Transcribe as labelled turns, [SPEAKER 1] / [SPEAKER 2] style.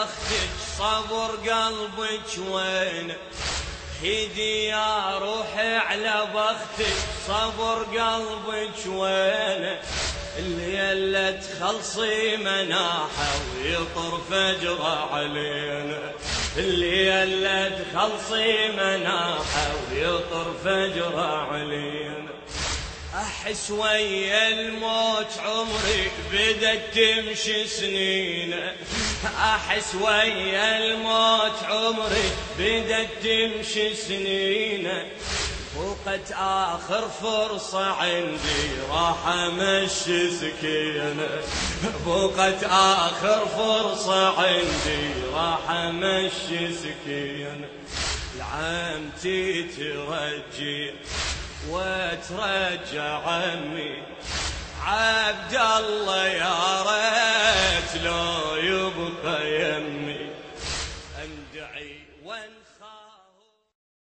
[SPEAKER 1] بختك صبر قلبك وين، ايدي يا روحي على بختك صبر قلبك وين، الليلة تخلصي مناحة ويطر فجر علينا، الليلة تخلصي مناحة ويطر فجر علينا. احس ويا الموت عمري بدت تمشي سنين، احس ويا الموت عمري بدت تمشي سنين، فوقت آخر فرصة عندي راح أمشي سكينة، فوقت آخر فرصة عندي راح أمشي سكينة. لعمتي ترجي وترجع عمي عبد الله، يا ريت لو يبقى يمي، اندعي وانخاف